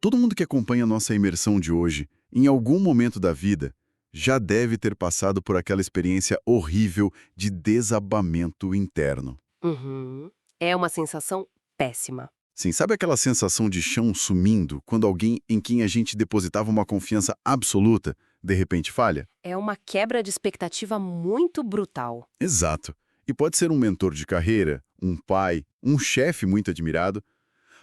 Todo mundo que acompanha a nossa imersão de hoje, em algum momento da vida, já deve ter passado por aquela experiência horrível de desabamento interno. Uhum. É uma sensação péssima. Sim, sabe aquela sensação de chão sumindo quando alguém em quem a gente depositava uma confiança absoluta, de repente falha? É uma quebra de expectativa muito brutal. Exato. E pode ser um mentor de carreira, um pai, um chefe muito admirado,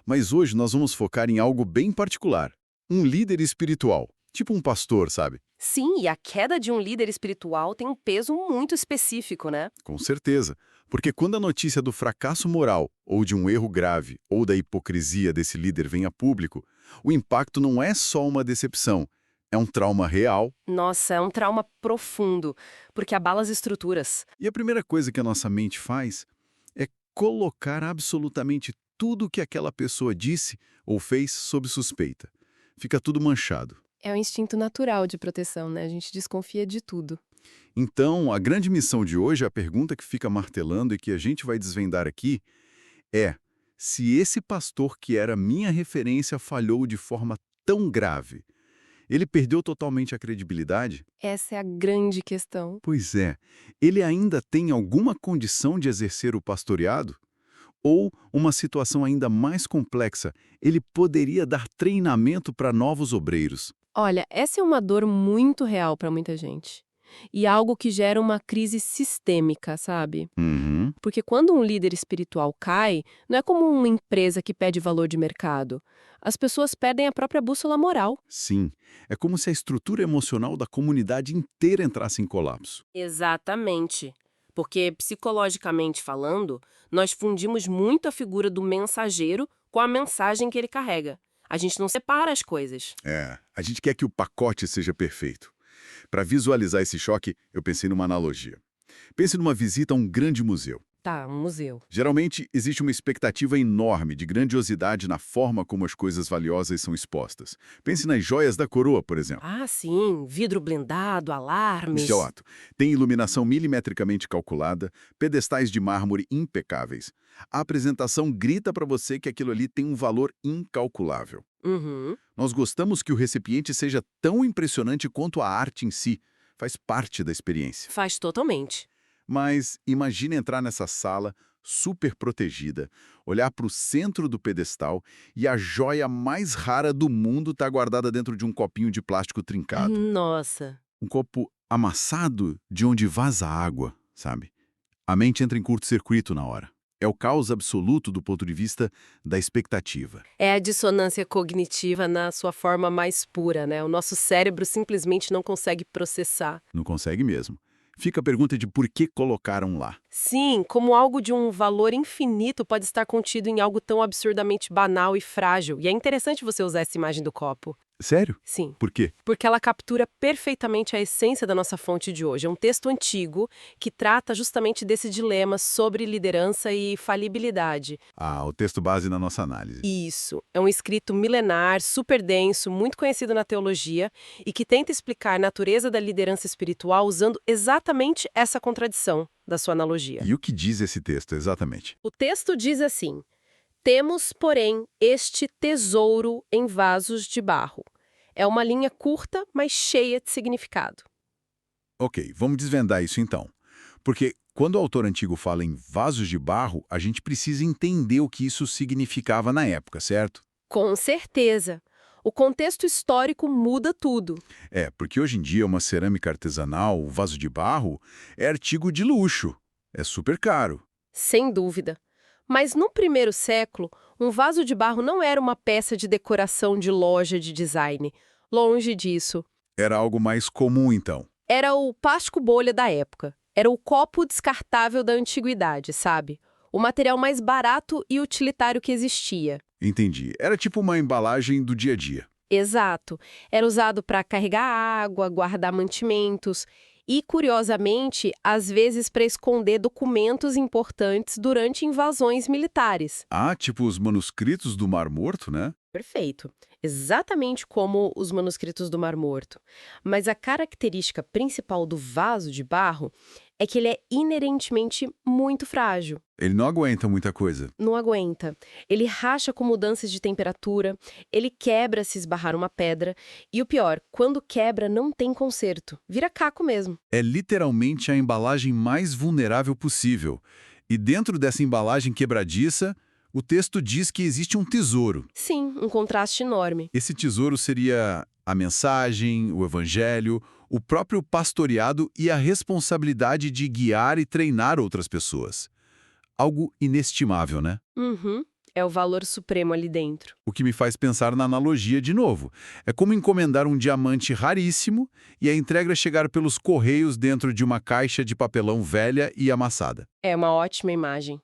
mas hoje nós vamos focar em algo bem particular. Um líder espiritual, tipo um pastor, sabe? Sim, e a queda de um líder espiritual tem um peso muito específico, né? Com certeza. Porque quando a notícia do fracasso moral, ou de um erro grave, ou da hipocrisia desse líder vem a público, o impacto não é só uma decepção, é um trauma real. Nossa, é um trauma profundo, porque abala as estruturas. E a primeira coisa que a nossa mente faz é colocar absolutamente tudo que aquela pessoa disse ou fez sob suspeita. Fica tudo manchado. É o instinto natural de proteção, né? A gente desconfia de tudo. Então, a grande missão de hoje, a pergunta que fica martelando e que a gente vai desvendar aqui, é: se esse pastor que era minha referência falhou de forma tão grave, ele perdeu totalmente a credibilidade? Essa é a grande questão. Pois é, ele ainda tem alguma condição de exercer o pastoreado? Ou, uma situação ainda mais complexa, ele poderia dar treinamento para novos obreiros? Olha, essa é uma dor muito real para muita gente. E algo que gera uma crise sistêmica, sabe? Uhum. Porque quando um líder espiritual cai, não é como uma empresa que perde valor de mercado. As pessoas perdem a própria bússola moral. Sim, é como se a estrutura emocional da comunidade inteira entrasse em colapso. Exatamente. Porque, psicologicamente falando, nós fundimos muito a figura do mensageiro com a mensagem que ele carrega. A gente não separa as coisas. É, a gente quer que o pacote seja perfeito. Para visualizar esse choque, eu pensei numa analogia. Pense numa visita a um grande museu. Tá, um museu. Geralmente, existe uma expectativa enorme de grandiosidade na forma como as coisas valiosas são expostas. Pense nas joias da coroa, por exemplo. Ah, sim, vidro blindado, alarmes. Este é o ato. Tem iluminação milimetricamente calculada, pedestais de mármore impecáveis. A apresentação grita para você que aquilo ali tem um valor incalculável. Uhum. Nós gostamos que o recipiente seja tão impressionante quanto a arte em si. Faz parte da experiência. Faz totalmente. Mas imagine entrar nessa sala super protegida, olhar para o centro do pedestal e a joia mais rara do mundo está guardada dentro de um copinho de plástico trincado. Nossa. Um copo amassado de onde vaza água, sabe? A mente entra em curto-circuito na hora. É o caos absoluto do ponto de vista da expectativa. É a dissonância cognitiva na sua forma mais pura, né? O nosso cérebro simplesmente não consegue processar. Não consegue mesmo. Fica a pergunta de por que colocaram lá. Sim, como algo de um valor infinito pode estar contido em algo tão absurdamente banal e frágil. E é interessante você usar essa imagem do copo. Sério? Sim, Por quê? porque ela captura perfeitamente a essência da nossa fonte de hoje. É um texto antigo que trata justamente desse dilema sobre liderança e falibilidade. Ah, o texto base na nossa análise. Isso. É um escrito milenar, super denso, muito conhecido na teologia e que tenta explicar a natureza da liderança espiritual usando exatamente essa contradição da sua analogia. E o que diz esse texto exatamente? O texto diz assim: temos, porém, este tesouro em vasos de barro. É uma linha curta, mas cheia de significado. Ok, vamos desvendar isso então. Porque quando o autor antigo fala em vasos de barro, a gente precisa entender o que isso significava na época, certo? Com certeza. O contexto histórico muda tudo. É, porque hoje em dia uma cerâmica artesanal, vaso de barro, é artigo de luxo. É super caro. Sem dúvida. Mas no primeiro século, um vaso de barro não era uma peça de decoração de loja de design. Longe disso. Era algo mais comum então. Era o plástico-bolha da época. Era o copo descartável da antiguidade, sabe? O material mais barato e utilitário que existia. Entendi. Era tipo uma embalagem do dia a dia. Exato. Era usado para carregar água, guardar mantimentos e, curiosamente, às vezes para esconder documentos importantes durante invasões militares. Ah, tipo os manuscritos do Mar Morto, né? Perfeito. Exatamente como os manuscritos do Mar Morto. Mas a característica principal do vaso de barro é que ele é inerentemente muito frágil. Ele não aguenta muita coisa. Não aguenta. Ele racha com mudanças de temperatura, ele quebra se esbarrar uma pedra, e o pior, quando quebra não tem conserto, vira caco mesmo. É literalmente a embalagem mais vulnerável possível. E dentro dessa embalagem quebradiça, o texto diz que existe um tesouro. Sim, um contraste enorme. Esse tesouro seria a mensagem, o evangelho, o próprio pastoreado e a responsabilidade de guiar e treinar outras pessoas. Algo inestimável, né? Uhum. É o valor supremo ali dentro. O que me faz pensar na analogia de novo. É como encomendar um diamante raríssimo e a entrega chegar pelos correios dentro de uma caixa de papelão velha e amassada. É uma ótima imagem.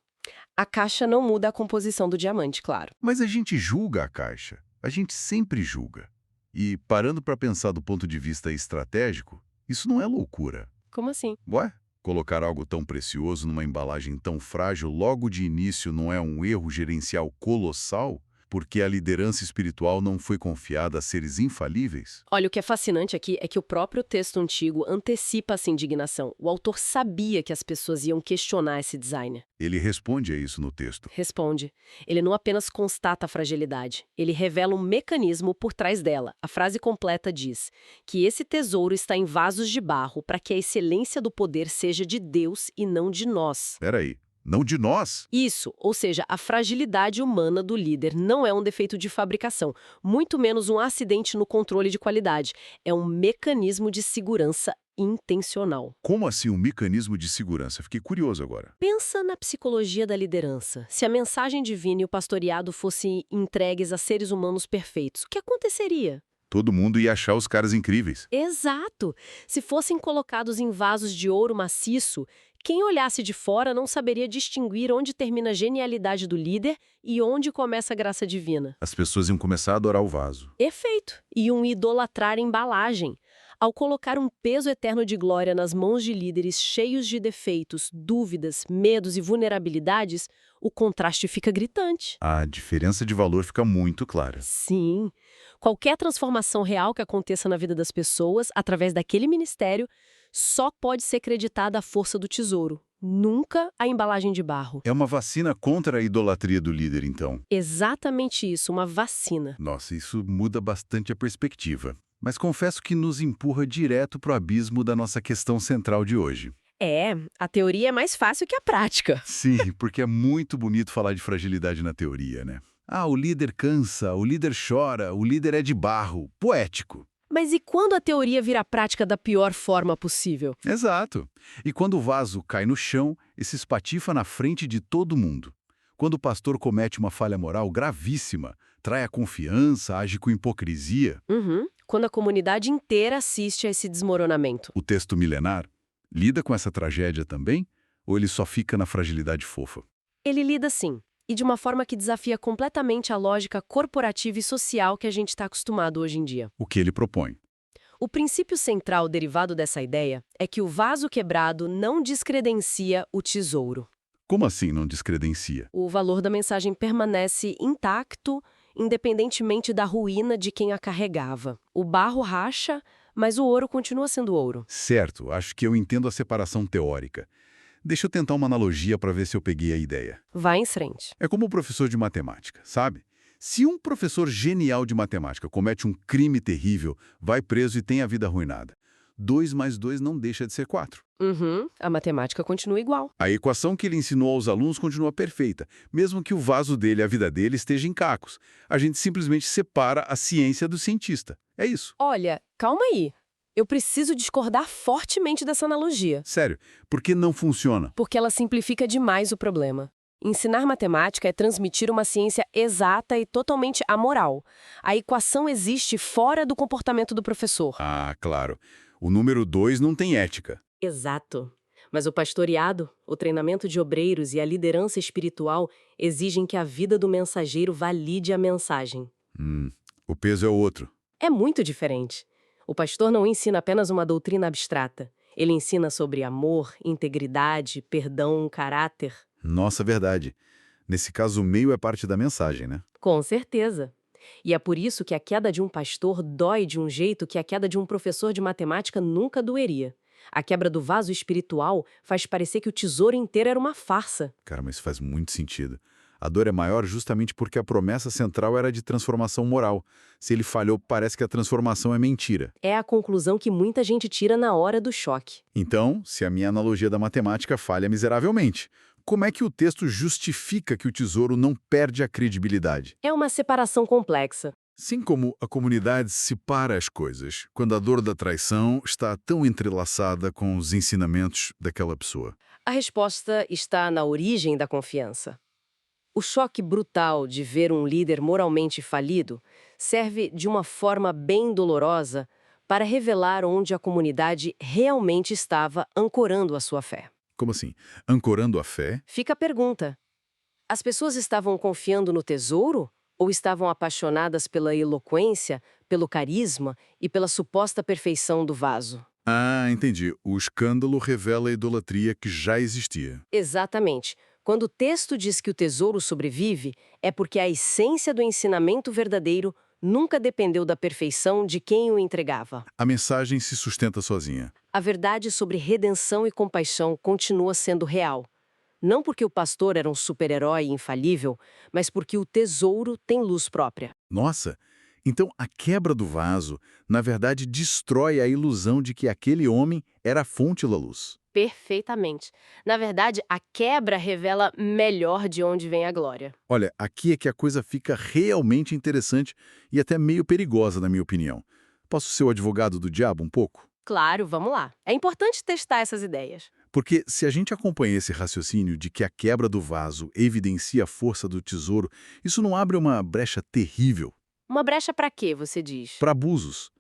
A caixa não muda a composição do diamante, claro. Mas a gente julga a caixa. A gente sempre julga. E, parando para pensar do ponto de vista estratégico, isso não é loucura. Como assim? Ué? Colocar algo tão precioso numa embalagem tão frágil logo de início não é um erro gerencial colossal? Porque a liderança espiritual não foi confiada a seres infalíveis? Olha, o que é fascinante aqui é que o próprio texto antigo antecipa essa indignação. O autor sabia que as pessoas iam questionar esse designer. Ele responde a isso no texto. Responde. Ele não apenas constata a fragilidade, ele revela um mecanismo por trás dela. A frase completa diz que esse tesouro está em vasos de barro para que a excelência do poder seja de Deus e não de nós. Peraí, não de nós? Isso, ou seja, a fragilidade humana do líder não é um defeito de fabricação, muito menos um acidente no controle de qualidade. É um mecanismo de segurança intencional. Como assim um mecanismo de segurança? Fiquei curioso agora. Pensa na psicologia da liderança. Se a mensagem divina e o pastoreado fossem entregues a seres humanos perfeitos, o que aconteceria? Todo mundo ia achar os caras incríveis. Exato! Se fossem colocados em vasos de ouro maciço, quem olhasse de fora não saberia distinguir onde termina a genialidade do líder e onde começa a graça divina. As pessoas iam começar a adorar o vaso. Efeito! Iam idolatrar a embalagem. Ao colocar um peso eterno de glória nas mãos de líderes cheios de defeitos, dúvidas, medos e vulnerabilidades, o contraste fica gritante. A diferença de valor fica muito clara. Sim. Qualquer transformação real que aconteça na vida das pessoas, através daquele ministério, só pode ser creditada à força do tesouro, nunca à embalagem de barro. É uma vacina contra a idolatria do líder, então. Exatamente isso, uma vacina. Nossa, isso muda bastante a perspectiva. Mas confesso que nos empurra direto para o abismo da nossa questão central de hoje. É, a teoria é mais fácil que a prática. Sim, porque é muito bonito falar de fragilidade na teoria, né? Ah, o líder cansa, o líder chora, o líder é de barro. Poético. Mas e quando a teoria vira prática da pior forma possível? Exato. E quando o vaso cai no chão e se espatifa na frente de todo mundo? Quando o pastor comete uma falha moral gravíssima, trai a confiança, age com hipocrisia? Uhum. Quando a comunidade inteira assiste a esse desmoronamento. O texto milenar lida com essa tragédia também? Ou ele só fica na fragilidade fofa? Ele lida sim, e de uma forma que desafia completamente a lógica corporativa e social que a gente está acostumado hoje em dia. O que ele propõe? O princípio central derivado dessa ideia é que o vaso quebrado não descredencia o tesouro. Como assim não descredencia? O valor da mensagem permanece intacto, independentemente da ruína de quem a carregava. O barro racha, mas o ouro continua sendo ouro. Certo, acho que eu entendo a separação teórica. Deixa eu tentar uma analogia para ver se eu peguei a ideia. Vai em frente. É como o professor de matemática, sabe? Se um professor genial de matemática comete um crime terrível, vai preso e tem a vida arruinada. 2 mais 2 não deixa de ser 4. Uhum, a matemática continua igual. A equação que ele ensinou aos alunos continua perfeita, mesmo que o vaso dele, a vida dele, esteja em cacos. A gente simplesmente separa a ciência do cientista. É isso. Olha, calma aí. Eu preciso discordar fortemente dessa analogia. Sério, por que não funciona? Porque ela simplifica demais o problema. Ensinar matemática é transmitir uma ciência exata e totalmente amoral. A equação existe fora do comportamento do professor. Ah, claro. O número 2 não tem ética. Exato. Mas o pastoreado, o treinamento de obreiros e a liderança espiritual exigem que a vida do mensageiro valide a mensagem. O peso é outro. É muito diferente. O pastor não ensina apenas uma doutrina abstrata. Ele ensina sobre amor, integridade, perdão, caráter. Nossa, verdade. Nesse caso, o meio é parte da mensagem, né? Com certeza. E é por isso que a queda de um pastor dói de um jeito que a queda de um professor de matemática nunca doeria. A quebra do vaso espiritual faz parecer que o tesouro inteiro era uma farsa. Cara, mas isso faz muito sentido. A dor é maior justamente porque a promessa central era de transformação moral. Se ele falhou, parece que a transformação é mentira. É a conclusão que muita gente tira na hora do choque. Então, se a minha analogia da matemática falha miseravelmente, como é que o texto justifica que o tesouro não perde a credibilidade? É uma separação complexa. Assim como a comunidade separa as coisas, quando a dor da traição está tão entrelaçada com os ensinamentos daquela pessoa. A resposta está na origem da confiança. O choque brutal de ver um líder moralmente falido serve de uma forma bem dolorosa para revelar onde a comunidade realmente estava ancorando a sua fé. Como assim? Ancorando a fé? Fica a pergunta: as pessoas estavam confiando no tesouro ou estavam apaixonadas pela eloquência, pelo carisma e pela suposta perfeição do vaso? Ah, entendi. O escândalo revela a idolatria que já existia. Exatamente. Quando o texto diz que o tesouro sobrevive, é porque a essência do ensinamento verdadeiro nunca dependeu da perfeição de quem o entregava. A mensagem se sustenta sozinha. A verdade sobre redenção e compaixão continua sendo real. Não porque o pastor era um super-herói infalível, mas porque o tesouro tem luz própria. Nossa, então a quebra do vaso, na verdade, destrói a ilusão de que aquele homem era a fonte da luz. Perfeitamente. Na verdade, a quebra revela melhor de onde vem a glória. Olha, aqui é que a coisa fica realmente interessante e até meio perigosa, na minha opinião. Posso ser o advogado do diabo um pouco? Claro, vamos lá. É importante testar essas ideias. Porque se a gente acompanha esse raciocínio de que a quebra do vaso evidencia a força do tesouro, isso não abre uma brecha terrível Uma brecha para quê, você diz? para abusos.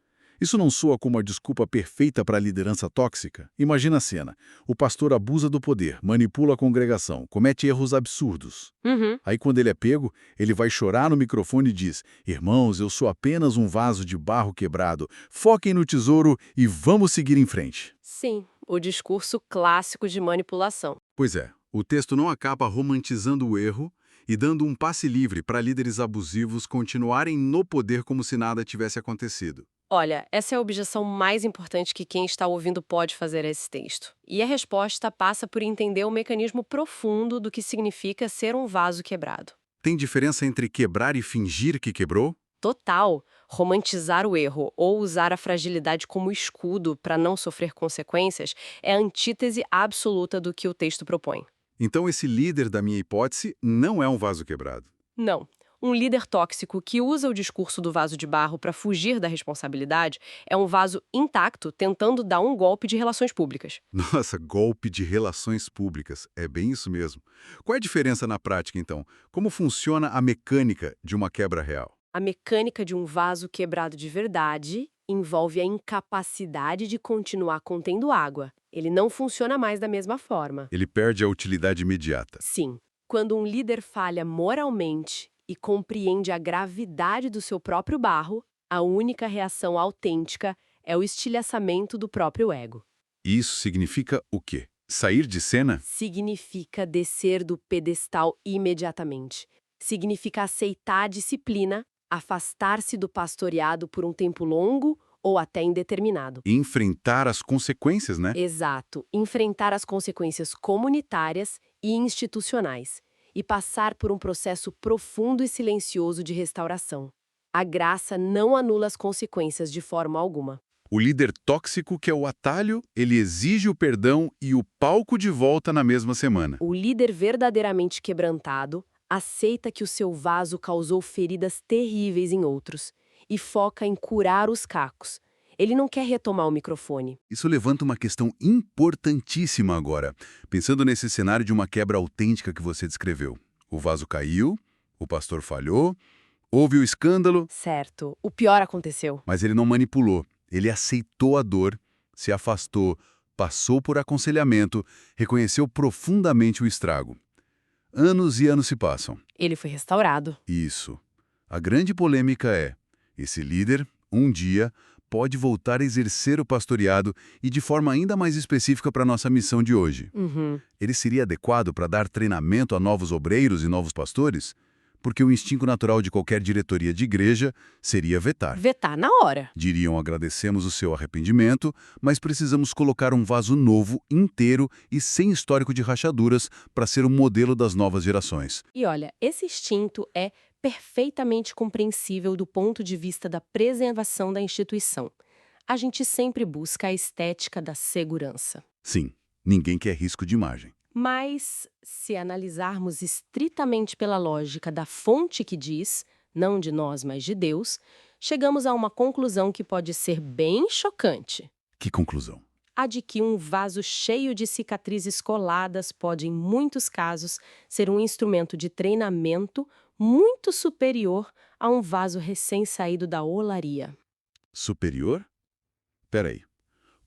Isso não soa como a desculpa perfeita para a liderança tóxica? Imagina a cena. O pastor abusa do poder, manipula a congregação, comete erros absurdos. Uhum. Aí, quando ele é pego, ele vai chorar no microfone e diz: "Irmãos, eu sou apenas um vaso de barro quebrado. Foquem no tesouro e vamos seguir em frente." Sim, o discurso clássico de manipulação. Pois é, o texto não acaba romantizando o erro e dando um passe livre para líderes abusivos continuarem no poder como se nada tivesse acontecido. Olha, essa é a objeção mais importante que quem está ouvindo pode fazer a esse texto. E a resposta passa por entender o mecanismo profundo do que significa ser um vaso quebrado. Tem diferença entre quebrar e fingir que quebrou? Total. Romantizar o erro ou usar a fragilidade como escudo para não sofrer consequências é a antítese absoluta do que o texto propõe. Então esse líder da minha hipótese não é um vaso quebrado. Não. Um líder tóxico que usa o discurso do vaso de barro para fugir da responsabilidade é um vaso intacto tentando dar um golpe de relações públicas. Nossa, golpe de relações públicas. É bem isso mesmo. Qual é a diferença na prática, então? Como funciona a mecânica de uma quebra real? A mecânica de um vaso quebrado de verdade envolve a incapacidade de continuar contendo água. Ele não funciona mais da mesma forma. Ele perde a utilidade imediata. Sim, quando um líder falha moralmente e compreende a gravidade do seu próprio barro, a única reação autêntica é o estilhaçamento do próprio ego. Isso significa o quê? Sair de cena? Significa descer do pedestal imediatamente. Significa aceitar a disciplina, afastar-se do pastoreado por um tempo longo ou até indeterminado. Enfrentar as consequências, né? Exato, enfrentar as consequências comunitárias e institucionais e passar por um processo profundo e silencioso de restauração. A graça não anula as consequências de forma alguma. O líder tóxico quer o atalho, ele exige o perdão e o palco de volta na mesma semana. O líder verdadeiramente quebrantado aceita que o seu vaso causou feridas terríveis em outros e foca em curar os cacos. Ele não quer retomar o microfone. Isso levanta uma questão importantíssima agora, pensando nesse cenário de uma quebra autêntica que você descreveu. O vaso caiu, o pastor falhou, houve o escândalo, Certo, o pior aconteceu. mas ele não manipulou. Ele aceitou a dor, se afastou, passou por aconselhamento, reconheceu profundamente o estrago. Anos e anos se passam. Ele foi restaurado. Isso. A grande polêmica é: esse líder, um dia, pode voltar a exercer o pastoreado e de forma ainda mais específica para a nossa missão de hoje. Uhum. Ele seria adequado para dar treinamento a novos obreiros e novos pastores? porque o instinto natural de qualquer diretoria de igreja seria vetar. Vetar na hora. Diriam: agradecemos o seu arrependimento, mas precisamos colocar um vaso novo, inteiro e sem histórico de rachaduras para ser o modelo das novas gerações. E olha, esse instinto é perfeitamente compreensível do ponto de vista da preservação da instituição. A gente sempre busca a estética da segurança. Sim, ninguém quer risco de imagem. Mas, se analisarmos estritamente pela lógica da fonte que diz, não de nós, mas de Deus, chegamos a uma conclusão que pode ser bem chocante. Que conclusão? A de que um vaso cheio de cicatrizes coladas pode, em muitos casos, ser um instrumento de treinamento muito superior a um vaso recém-saído da olaria. Superior? Peraí.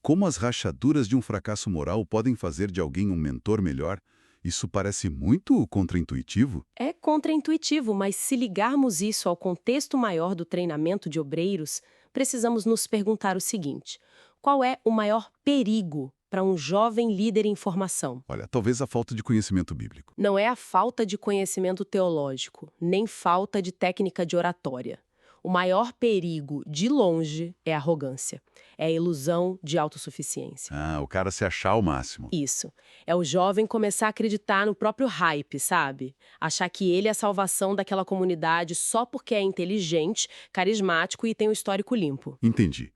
Como as rachaduras de um fracasso moral podem fazer de alguém um mentor melhor? Isso parece muito contraintuitivo. É contraintuitivo, mas se ligarmos isso ao contexto maior do treinamento de obreiros, precisamos nos perguntar o seguinte: qual é o maior perigo para um jovem líder em formação? Olha, talvez a falta de conhecimento bíblico. Não é a falta de conhecimento teológico, nem falta de técnica de oratória. O maior perigo, de longe, é a arrogância. É a ilusão de autossuficiência. Ah, o cara se achar o máximo. Isso. É o jovem começar a acreditar no próprio hype, sabe? Achar que ele é a salvação daquela comunidade só porque é inteligente, carismático e tem um histórico limpo. Entendi.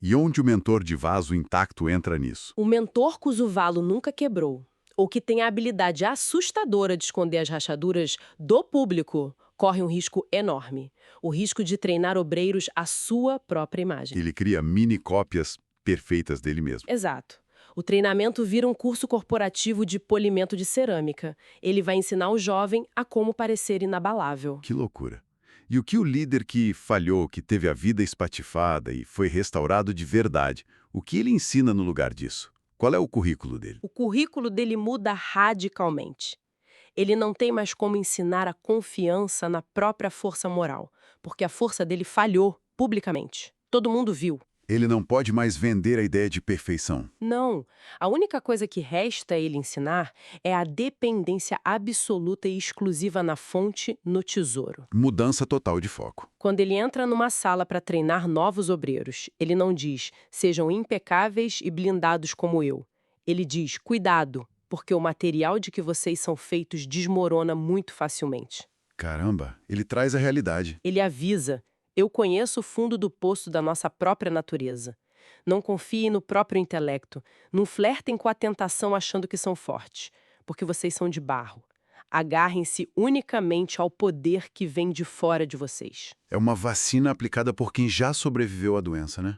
E onde o mentor de vaso intacto entra nisso? O mentor cujo valo nunca quebrou, ou que tem a habilidade assustadora de esconder as rachaduras do público, corre um risco enorme. O risco de treinar obreiros à sua própria imagem. Ele cria mini cópias perfeitas dele mesmo. Exato. O treinamento vira um curso corporativo de polimento de cerâmica. Ele vai ensinar o jovem a como parecer inabalável. Que loucura. E o que o líder que falhou, que teve a vida espatifada e foi restaurado de verdade, o que ele ensina no lugar disso? Qual é o currículo dele? O currículo dele muda radicalmente. Ele não tem mais como ensinar a confiança na própria força moral, porque a força dele falhou publicamente. Todo mundo viu. Ele não pode mais vender a ideia de perfeição. Não. A única coisa que resta a ele ensinar é a dependência absoluta e exclusiva na fonte, no tesouro. Mudança total de foco. Quando ele entra numa sala para treinar novos obreiros, ele não diz, sejam impecáveis e blindados como eu. Ele diz, cuidado, porque o material de que vocês são feitos desmorona muito facilmente. Caramba, ele traz a realidade. Ele avisa, eu conheço o fundo do poço da nossa própria natureza. Não confiem no próprio intelecto, não flertem com a tentação achando que são fortes, porque vocês são de barro. Agarrem-se unicamente ao poder que vem de fora de vocês. É uma vacina aplicada por quem já sobreviveu à doença, né?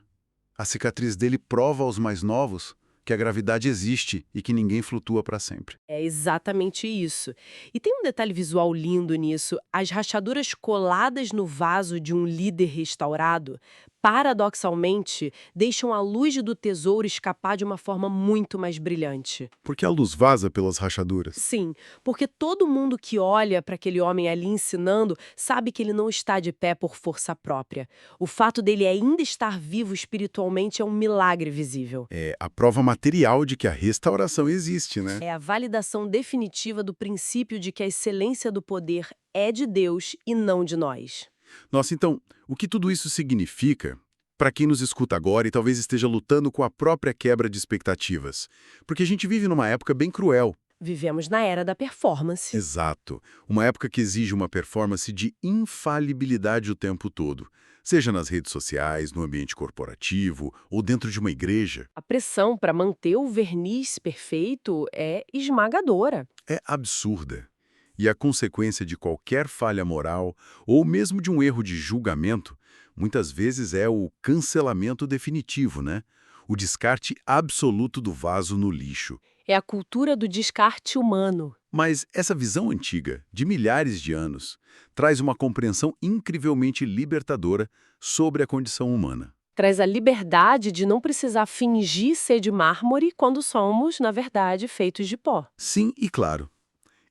A cicatriz dele prova aos mais novos que a gravidade existe e que ninguém flutua para sempre. É exatamente isso. E tem um detalhe visual lindo nisso. As rachaduras coladas no vaso de um líder restaurado, paradoxalmente, deixam a luz do tesouro escapar de uma forma muito mais brilhante. Porque a luz vaza pelas rachaduras. Sim, porque todo mundo que olha para aquele homem ali ensinando sabe que ele não está de pé por força própria. O fato dele ainda estar vivo espiritualmente é um milagre visível. É a prova material de que a restauração existe, né? É a validação definitiva do princípio de que a excelência do poder é de Deus e não de nós. Nossa, então, o que tudo isso significa para quem nos escuta agora e talvez esteja lutando com a própria quebra de expectativas? Porque a gente vive numa época bem cruel. Vivemos na era da performance. Exato. Uma época que exige uma performance de infalibilidade o tempo todo. Seja nas redes sociais, no ambiente corporativo ou dentro de uma igreja. A pressão para manter o verniz perfeito é esmagadora. É absurda. E a consequência de qualquer falha moral ou mesmo de um erro de julgamento, muitas vezes é o cancelamento definitivo, né? O descarte absoluto do vaso no lixo. É a cultura do descarte humano. Mas essa visão antiga, de milhares de anos, traz uma compreensão incrivelmente libertadora sobre a condição humana. Traz a liberdade de não precisar fingir ser de mármore quando somos, na verdade, feitos de pó. Sim, e claro,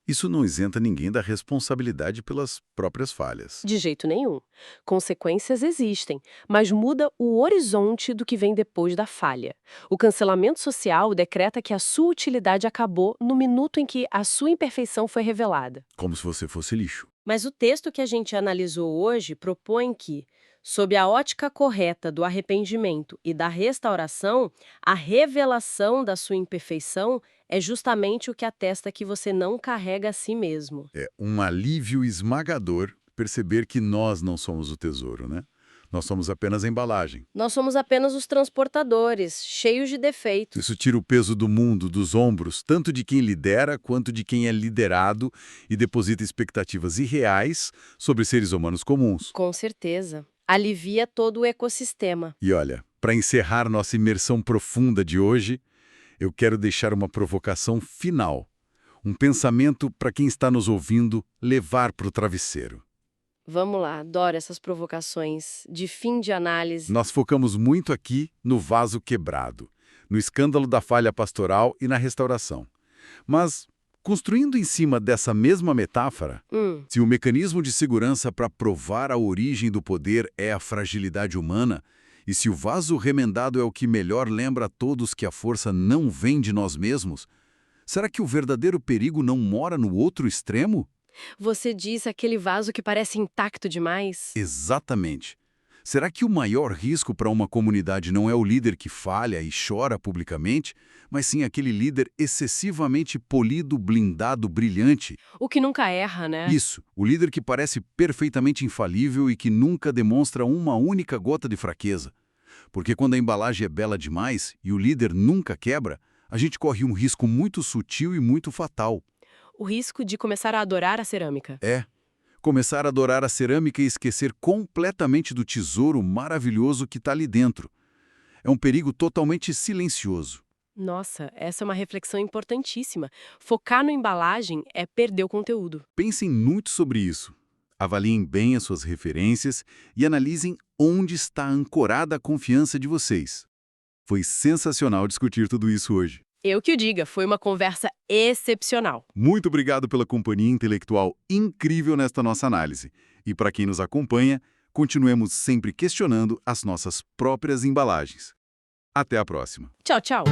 isso não isenta ninguém da responsabilidade pelas próprias falhas. De jeito nenhum. Consequências existem, mas muda o horizonte do que vem depois da falha. O cancelamento social decreta que a sua utilidade acabou no minuto em que a sua imperfeição foi revelada. Como se você fosse lixo. Mas o texto que a gente analisou hoje propõe que, sob a ótica correta do arrependimento e da restauração, a revelação da sua imperfeição é justamente o que atesta que você não carrega a si mesmo. É um alívio esmagador perceber que nós não somos o tesouro, né? Nós somos apenas a embalagem. Nós somos apenas os transportadores, cheios de defeitos. Isso tira o peso do mundo dos ombros, tanto de quem lidera quanto de quem é liderado, e deposita expectativas irreais sobre seres humanos comuns. Com certeza. Alivia todo o ecossistema. E olha, para encerrar nossa imersão profunda de hoje, eu quero deixar uma provocação final. Um pensamento para quem está nos ouvindo levar para o travesseiro. Vamos lá, adoro essas provocações de fim de análise. Nós focamos muito aqui no vaso quebrado, no escândalo da falha pastoral e na restauração. Mas, construindo em cima dessa mesma metáfora, se o mecanismo de segurança para provar a origem do poder é a fragilidade humana, e se o vaso remendado é o que melhor lembra a todos que a força não vem de nós mesmos, será que o verdadeiro perigo não mora no outro extremo? Você diz aquele vaso que parece intacto demais? Exatamente. Será que o maior risco para uma comunidade não é o líder que falha e chora publicamente, mas sim aquele líder excessivamente polido, blindado, brilhante? O que nunca erra, né? Isso, o líder que parece perfeitamente infalível e que nunca demonstra uma única gota de fraqueza. Porque quando a embalagem é bela demais e o líder nunca quebra, a gente corre um risco muito sutil e muito fatal. O risco de começar a adorar a cerâmica. É. Começar a adorar a cerâmica e esquecer completamente do tesouro maravilhoso que está ali dentro. É um perigo totalmente silencioso. Nossa, essa é uma reflexão importantíssima. Focar na embalagem é perder o conteúdo. Pensem muito sobre isso. Avaliem bem as suas referências e analisem onde está ancorada a confiança de vocês. Foi sensacional discutir tudo isso hoje. Eu que o diga, foi uma conversa excepcional. Muito obrigado pela companhia intelectual incrível nesta nossa análise. E para quem nos acompanha, continuemos sempre questionando as nossas próprias embalagens. Até a próxima. Tchau, tchau.